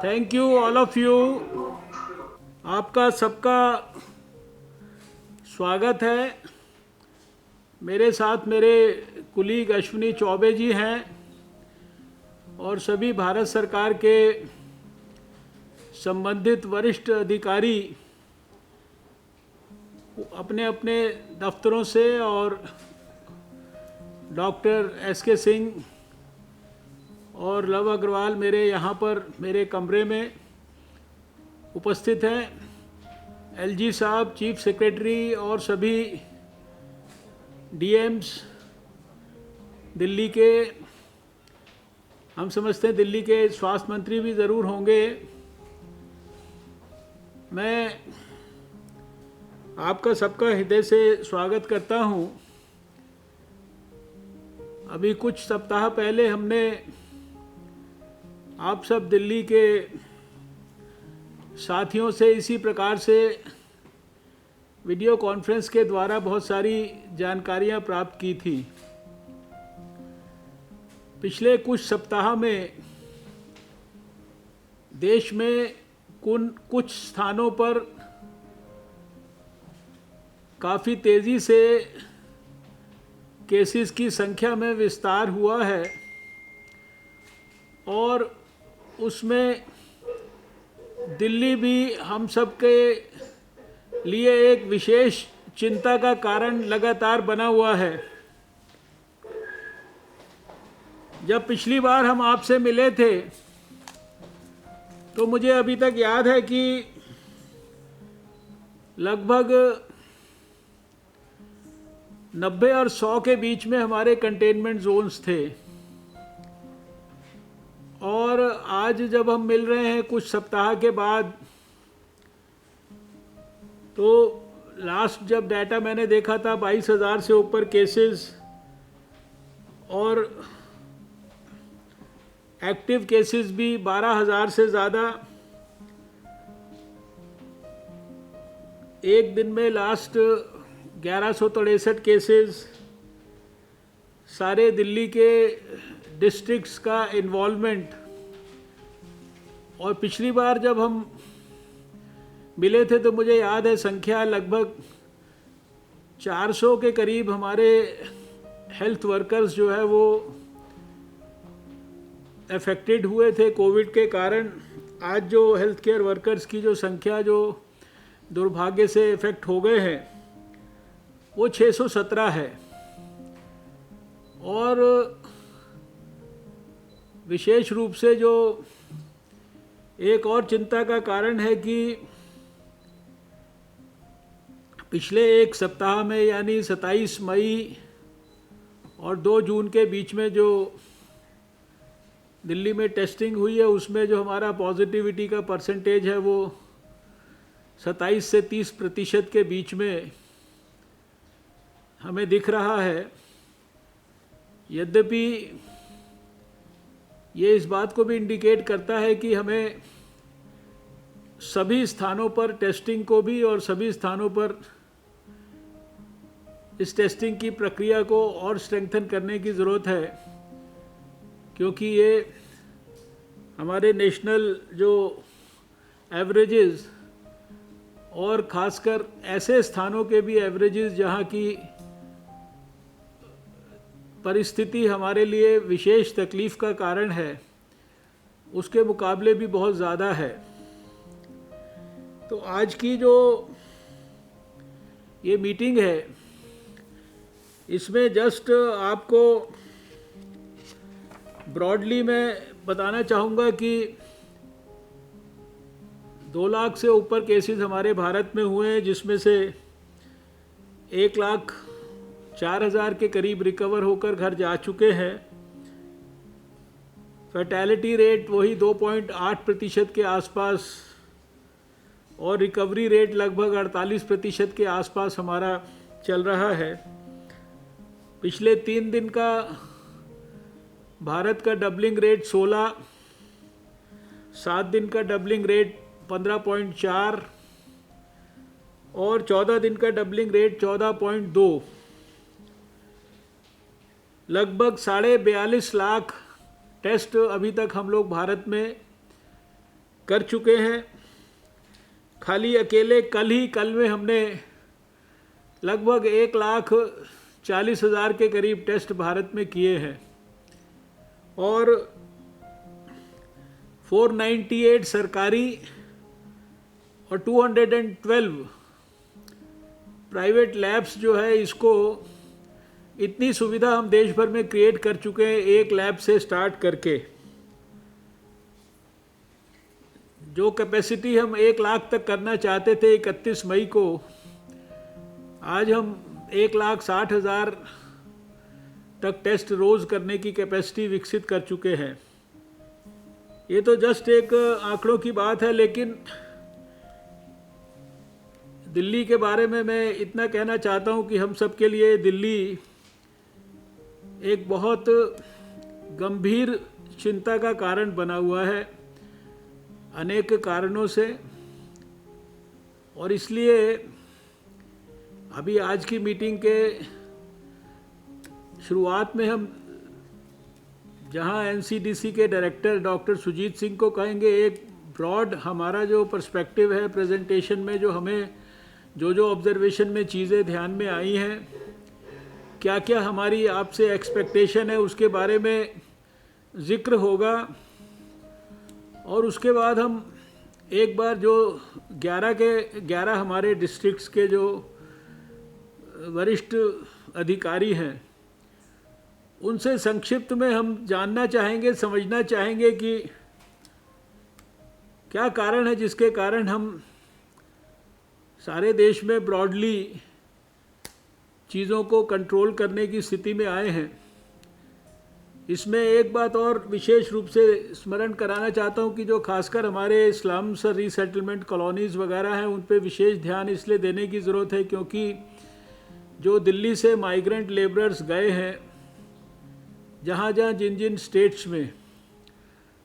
Thank you all of you. आपका सबका स्वागत है। मेरे साथ मेरे कुलीग अश्विनी चौबे जी हैं और सभी भारत सरकार के संबंधित वरिष्ठ अधिकारी अपने अपने दफ्तरों से और डॉक्टर एस.के. सिंह और लव अग्रवाल मेरे यहाँ पर मेरे कमरे में उपस्थित हैं। एलजी साहब, चीफ सेक्रेटरी और सभी डीएम्स दिल्ली के, हम समझते हैं दिल्ली के स्वास्थ्य मंत्री भी ज़रूर होंगे। मैं आपका सबका हृदय से स्वागत करता हूँ। अभी कुछ सप्ताह पहले हमने आप सब दिल्ली के साथियों से इसी प्रकार से वीडियो कॉन्फ्रेंस के द्वारा बहुत सारी जानकारियां प्राप्त की थी। पिछले कुछ सप्ताह में देश में कुछ स्थानों पर काफ़ी तेज़ी से केसेस की संख्या में विस्तार हुआ है और उसमें दिल्ली भी हम सब के लिए एक विशेष चिंता का कारण लगातार बना हुआ है। जब पिछली बार हम आपसे मिले थे तो मुझे अभी तक याद है कि लगभग 90 और 100 के बीच में हमारे कंटेनमेंट जोन्स थे और आज जब हम मिल रहे हैं कुछ सप्ताह के बाद, तो लास्ट जब डाटा मैंने देखा था 22,000 से ऊपर केसेस और एक्टिव केसेस भी 12,000 से ज़्यादा। एक दिन में लास्ट 1163 केसेस, सारे दिल्ली के डिस्ट्रिक्ट्स का इन्वॉल्वमेंट। और पिछली बार जब हम मिले थे तो मुझे याद है संख्या लगभग 400 के करीब हमारे हेल्थ वर्कर्स जो है वो अफेक्टेड हुए थे कोविड के कारण। आज जो हेल्थ केयर वर्कर्स की जो संख्या जो दुर्भाग्य से इफेक्ट हो गए हैं वो 617 है। और विशेष रूप से जो एक और चिंता का कारण है कि पिछले एक सप्ताह में यानी 27 मई और 2 जून के बीच में जो दिल्ली में टेस्टिंग हुई है उसमें जो हमारा पॉजिटिविटी का परसेंटेज है वो 27 से 30% के बीच में हमें दिख रहा है। यद्यपि ये इस बात को भी इंडिकेट करता है कि हमें सभी स्थानों पर टेस्टिंग को भी और सभी स्थानों पर इस टेस्टिंग की प्रक्रिया को और स्ट्रेंथन करने की ज़रूरत है, क्योंकि ये हमारे नेशनल जो एवरेजेस और ख़ासकर ऐसे स्थानों के भी एवरेजेस जहाँ की परिस्थिति हमारे लिए विशेष तकलीफ़ का कारण है, उसके मुकाबले भी बहुत ज़्यादा है। तो आज की जो ये मीटिंग है इसमें जस्ट आपको ब्रॉडली मैं बताना चाहूँगा कि 2 लाख से ऊपर केसेस हमारे भारत में हुए हैं, जिसमें से 1,04,000 के करीब रिकवर होकर घर जा चुके हैं। फैटेलिटी रेट वही 2.8% के आसपास और रिकवरी रेट लगभग 48% के आसपास हमारा चल रहा है। पिछले 3 दिन का भारत का डबलिंग रेट 16, 7 दिन का डबलिंग रेट 15.4 और 14 दिन का डबलिंग रेट 14.2। लगभग 42.5 लाख टेस्ट अभी तक हम लोग भारत में कर चुके हैं। खाली अकेले कल में हमने लगभग 1,40,000 के करीब टेस्ट भारत में किए हैं और 498 सरकारी और 212 प्राइवेट लैब्स जो है, इसको इतनी सुविधा हम देश भर में क्रिएट कर चुके हैं। एक लैब से स्टार्ट करके जो कैपेसिटी हम 1 लाख तक करना चाहते थे 31 मई को, आज हम 1,60,000 तक टेस्ट रोज़ करने की कैपेसिटी विकसित कर चुके हैं। ये तो जस्ट एक आंकड़ों की बात है, लेकिन दिल्ली के बारे में मैं इतना कहना चाहता हूँ कि हम सब के लिए दिल्ली एक बहुत गंभीर चिंता का कारण बना हुआ है अनेक कारणों से। और इसलिए अभी आज की मीटिंग के शुरुआत में हम जहां एनसीडीसी के डायरेक्टर डॉक्टर सुजीत सिंह को कहेंगे, एक ब्रॉड हमारा जो पर्सपेक्टिव है प्रेजेंटेशन में, जो हमें जो ऑब्जर्वेशन में चीज़ें ध्यान में आई हैं, क्या क्या हमारी आपसे एक्सपेक्टेशन है, उसके बारे में ज़िक्र होगा। और उसके बाद हम एक बार जो 11 हमारे डिस्ट्रिक्ट्स के जो वरिष्ठ अधिकारी हैं, उनसे संक्षिप्त में हम जानना चाहेंगे, समझना चाहेंगे कि क्या कारण है जिसके कारण हम सारे देश में ब्रॉडली चीज़ों को कंट्रोल करने की स्थिति में आए हैं। इसमें एक बात और विशेष रूप से स्मरण कराना चाहता हूं कि जो खासकर हमारे स्लम्स और रीसेटलमेंट कॉलोनीज़ वगैरह हैं, उन पे विशेष ध्यान इसलिए देने की ज़रूरत है क्योंकि जो दिल्ली से माइग्रेंट लेबरर्स गए हैं जहाँ जिन स्टेट्स में,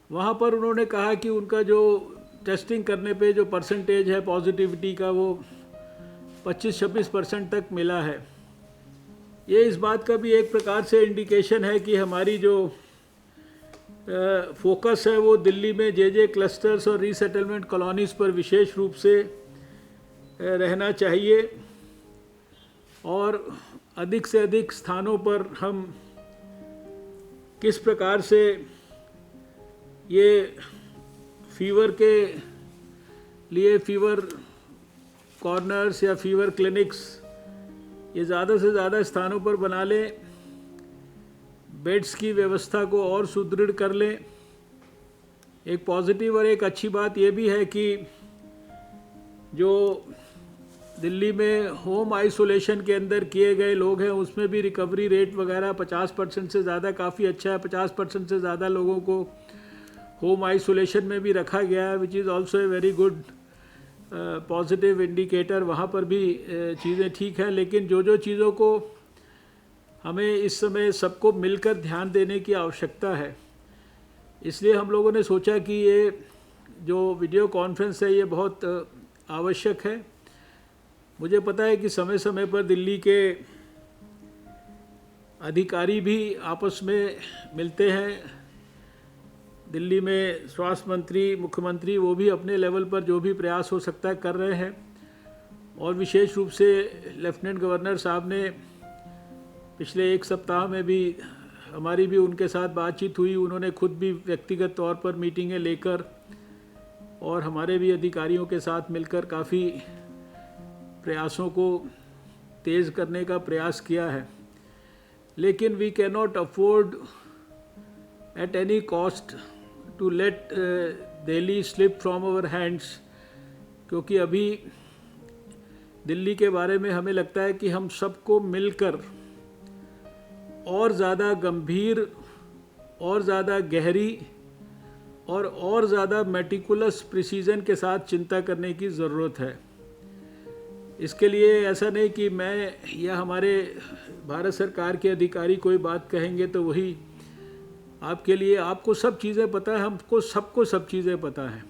वहाँ पर उन्होंने कहा कि उनका जो टेस्टिंग करने पे जो परसेंटेज है पॉजिटिविटी का, वो 25-26% तक मिला है। ये इस बात का भी एक प्रकार से इंडिकेशन है कि हमारी जो फोकस है वो दिल्ली में जे क्लस्टर्स और रीसेटलमेंट कॉलोनीज़ पर विशेष रूप से रहना चाहिए और अधिक से अधिक स्थानों पर हम किस प्रकार से ये फीवर के लिए फीवर कॉर्नर्स या फीवर क्लिनिक्स ये ज़्यादा से ज़्यादा स्थानों पर बना लें, बेड्स की व्यवस्था को और सुदृढ़ कर लें। एक पॉजिटिव और एक अच्छी बात ये भी है कि जो दिल्ली में होम आइसोलेशन के अंदर किए गए लोग हैं, उसमें भी रिकवरी रेट वगैरह 50% से ज़्यादा काफ़ी अच्छा है। 50% से ज़्यादा लोगों को होम आइसोलेशन में भी रखा गया है, which is also a very good positive indicator. वहाँ पर भी चीज़ें ठीक हैं, लेकिन जो चीज़ों को हमें इस समय सबको मिलकर ध्यान देने की आवश्यकता है, इसलिए हम लोगों ने सोचा कि ये जो वीडियो कॉन्फ्रेंस है ये बहुत आवश्यक है। मुझे पता है कि समय समय पर दिल्ली के अधिकारी भी आपस में मिलते हैं। दिल्ली में स्वास्थ्य मंत्री, मुख्यमंत्री, वो भी अपने लेवल पर जो भी प्रयास हो सकता है कर रहे हैं। और विशेष रूप से लेफ्टिनेंट गवर्नर साहब ने पिछले 1 सप्ताह में भी हमारी भी उनके साथ बातचीत हुई। उन्होंने खुद भी व्यक्तिगत तौर पर मीटिंगें लेकर और हमारे भी अधिकारियों के साथ मिलकर काफ़ी प्रयासों को तेज़ करने का प्रयास किया है। लेकिन we can not afford at any cost to let Delhi slip from our hands, क्योंकि अभी दिल्ली के बारे में हमें लगता है कि हम सबको मिलकर और ज़्यादा गंभीर, और ज़्यादा गहरी और ज़्यादा मेटिकुलस प्रिसीजन के साथ चिंता करने की ज़रूरत है। इसके लिए ऐसा नहीं कि मैं या हमारे भारत सरकार के अधिकारी कोई बात कहेंगे तो वही आपके लिए, आपको सब चीज़ें पता है, हमको सबको सब चीज़ें पता है।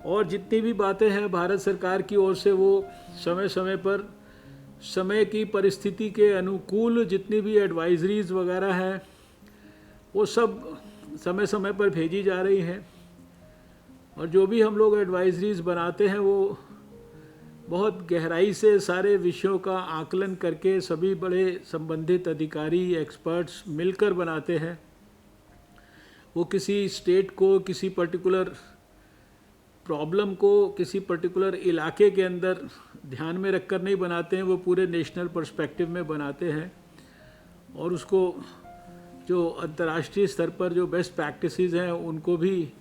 और जितनी भी बातें हैं भारत सरकार की ओर से, वो समय समय पर समय की परिस्थिति के अनुकूल जितनी भी एडवाइजरीज वगैरह हैं वो सब समय समय पर भेजी जा रही हैं। और जो भी हम लोग एडवाइजरीज बनाते हैं वो बहुत गहराई से सारे विषयों का आकलन करके सभी बड़े संबंधित अधिकारी एक्सपर्ट्स मिलकर बनाते हैं। वो किसी स्टेट को, किसी पर्टिकुलर प्रॉब्लम को किसी पर्टिकुलर इलाके के अंदर ध्यान में रखकर नहीं बनाते हैं, वो पूरे नेशनल पर्सपेक्टिव में बनाते हैं और उसको जो अंतर्राष्ट्रीय स्तर पर जो बेस्ट प्रैक्टिसेस हैं उनको भी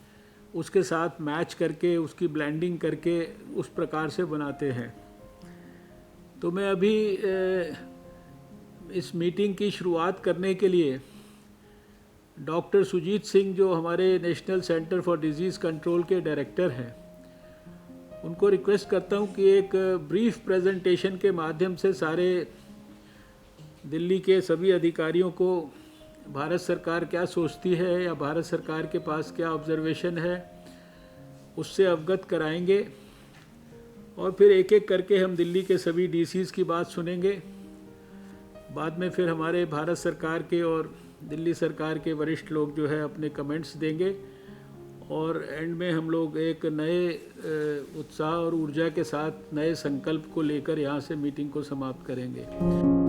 उसके साथ मैच करके, उसकी ब्लेंडिंग करके उस प्रकार से बनाते हैं। तो मैं अभी इस मीटिंग की शुरुआत करने के लिए डॉक्टर सुजीत सिंह जो हमारे national centre for disease control के डायरेक्टर हैं, उनको रिक्वेस्ट करता हूं कि एक ब्रीफ प्रेजेंटेशन के माध्यम से सारे दिल्ली के सभी अधिकारियों को भारत सरकार क्या सोचती है या भारत सरकार के पास क्या ऑब्जर्वेशन है उससे अवगत कराएंगे और फिर एक एक करके हम दिल्ली के सभी डीसीज़ की बात सुनेंगे। बाद में फिर हमारे भारत सरकार के और दिल्ली सरकार के वरिष्ठ लोग जो है अपने कमेंट्स देंगे और एंड में हम लोग एक नए उत्साह और ऊर्जा के साथ नए संकल्प को लेकर यहाँ से मीटिंग को समाप्त करेंगे।